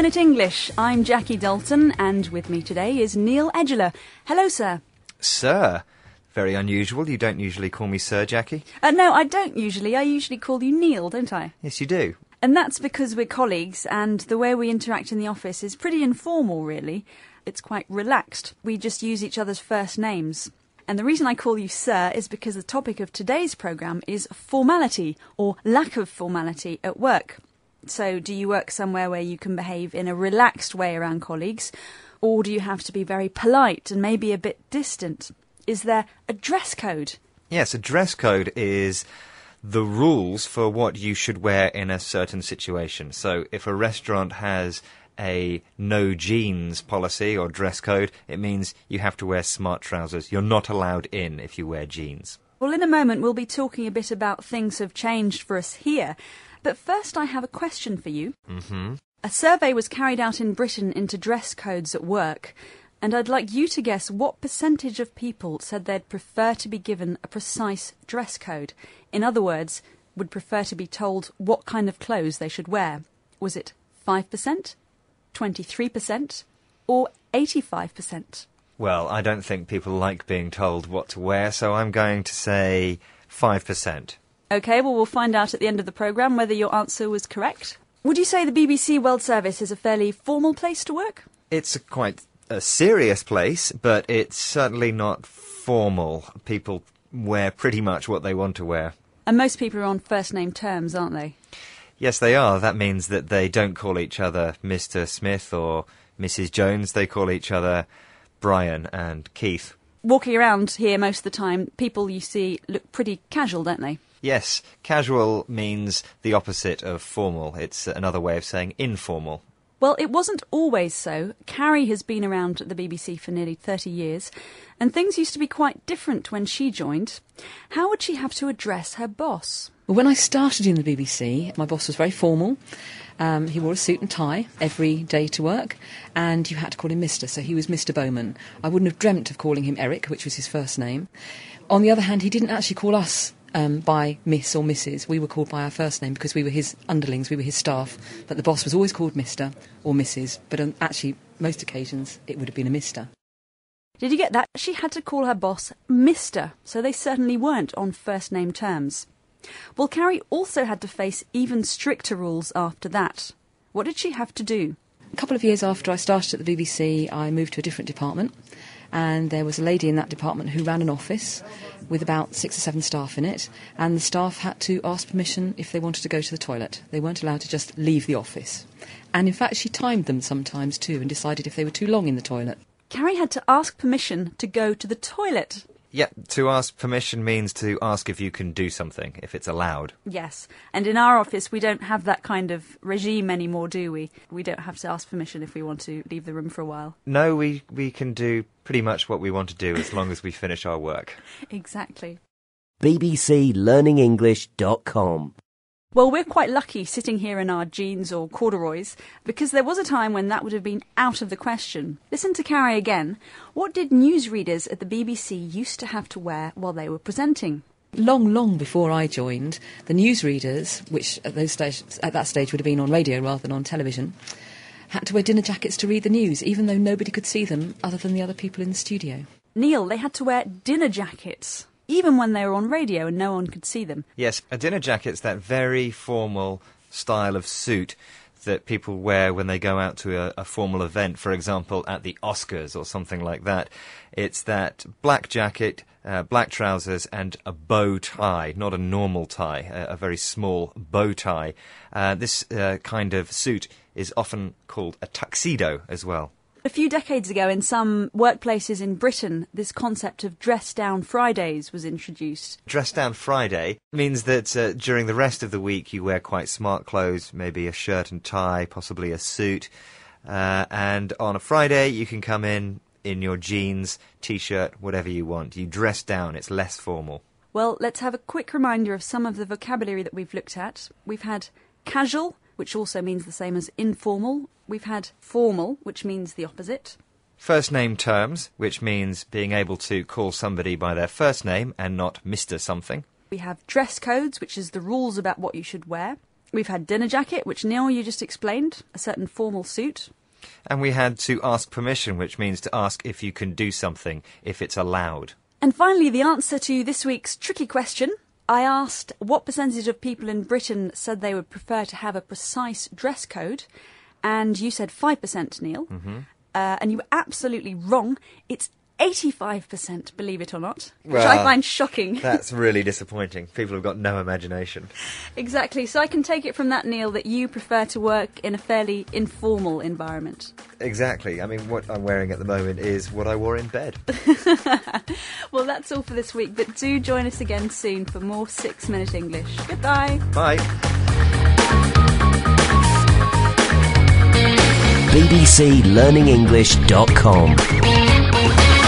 Minute English. I'm Jackie Dalton, and with me today is Neil Edgeler. Hello, sir. Sir? Very unusual. You don't usually call me Sir, Jackie. No, I don't usually. I usually call you Neil, don't I? Yes, you do. And that's because we're colleagues, and the way we interact in the office is pretty informal, really. It's quite relaxed. We just use each other's first names. And the reason I call you Sir is because the topic of today's programme is formality, or lack of formality, at work. So, do you work somewhere where you can behave in a relaxed way around colleagues? Or do you have to be very polite and maybe a bit distant? Is there a dress code? Yes, a dress code is the rules for what you should wear in a certain situation. So, if a restaurant has a no jeans policy or dress code, it means you have to wear smart trousers. You're not allowed in if you wear jeans. Well, in a moment we'll be talking a bit about things have changed for us here. But first I have a question for you. A survey was carried out in Britain into dress codes at work, and I'd like you to guess what percentage of people said they'd prefer to be given a precise dress code. In other words, would prefer to be told what kind of clothes they should wear. Was it 5%, 23%, or 85%? Well, I don't think people like being told what to wear, so I'm going to say 5%. OK, well, we'll find out at the end of the programme whether your answer was correct. Would you say the BBC World Service is a fairly formal place to work? It's quite a serious place, but it's certainly not formal. People wear pretty much what they want to wear. And most people are on first-name terms, aren't they? Yes, they are. That means that they don't call each other Mr. Smith or Mrs. Jones. They call each other Brian and Keith. Walking around here most of the time, people you see look pretty casual, don't they? Yes, casual means the opposite of formal. It's another way of saying informal. Well, it wasn't always so. Carrie has been around at the BBC for nearly 30 years, and things used to be quite different when she joined. How would she have to address her boss? Well, when I started in the BBC, my boss was very formal. He wore a suit and tie every day to work, and you had to call him Mr, so he was Mr Bowman. I wouldn't have dreamt of calling him Eric, which was his first name. On the other hand, he didn't actually call us by Miss or Mrs. We were called by our first name because we were his underlings, we were his staff. But the boss was always called Mr or Mrs. But on actually, most occasions, it would have been a Mr. Did you get that? She had to call her boss Mr, so they certainly weren't on first-name terms. Well, Carrie also had to face even stricter rules after that. What did she have to do? A couple of years after I started at the BBC, I moved to a different department. And there was a lady in that department who ran an office with about 6 or 7 staff in it, and the staff had to ask permission if they wanted to go to the toilet. They weren't allowed to just leave the office. And in fact, she timed them sometimes too and decided if they were too long in the toilet. Carrie had to ask permission to go to the toilet. Yeah, to ask permission means to ask if you can do something, if it's allowed. Yes, and in our office we don't have that kind of regime anymore, do we? We don't have to ask permission if we want to leave the room for a while. No, we can do pretty much what we want to do as long as we finish our work. Exactly. bbclearningenglish.com. Well, we're quite lucky sitting here in our jeans or corduroys, because there was a time when that would have been out of the question. Listen to Carrie again. What did newsreaders at the BBC used to have to wear while they were presenting? Long before I joined, the newsreaders, which at that stage would have been on radio rather than on television, had to wear dinner jackets to read the news, even though nobody could see them other than the other people in the studio. Neil, they had to wear dinner jackets, even when they were on radio and no one could see them. Yes, a dinner jacket's that very formal style of suit that people wear when they go out to a formal event, for example, at the Oscars or something like that. It's that black jacket, black trousers and a bow tie, not a normal tie, a very small bow tie. This kind of suit is often called a tuxedo as well. A few decades ago, in some workplaces in Britain, this concept of dress-down Fridays was introduced. Dress-down Friday means that during the rest of the week you wear quite smart clothes, maybe a shirt and tie, possibly a suit. And on a Friday you can come in your jeans, T-shirt, whatever you want. You dress down, it's less formal. Well, let's have a quick reminder of some of the vocabulary that we've looked at. We've had casual, which also means the same as informal. We've had formal, which means the opposite. First name terms, which means being able to call somebody by their first name and not Mr. something. We have dress codes, which is the rules about what you should wear. We've had dinner jacket, which Neil, you just explained, a certain formal suit. And we had to ask permission, which means to ask if you can do something, if it's allowed. And finally, the answer to this week's tricky question. I asked what percentage of people in Britain said they would prefer to have a precise dress code, and you said 5%, Neil. And you were absolutely wrong. It's 85%, believe it or not, which I find shocking. That's really disappointing. People have got no imagination. Exactly. So I can take it from that, Neil, that you prefer to work in a fairly informal environment. Exactly. I mean, what I'm wearing at the moment is what I wore in bed. Well, that's all for this week, but do join us again soon for more 6 Minute English. Goodbye. Bye. bbclearningenglish.com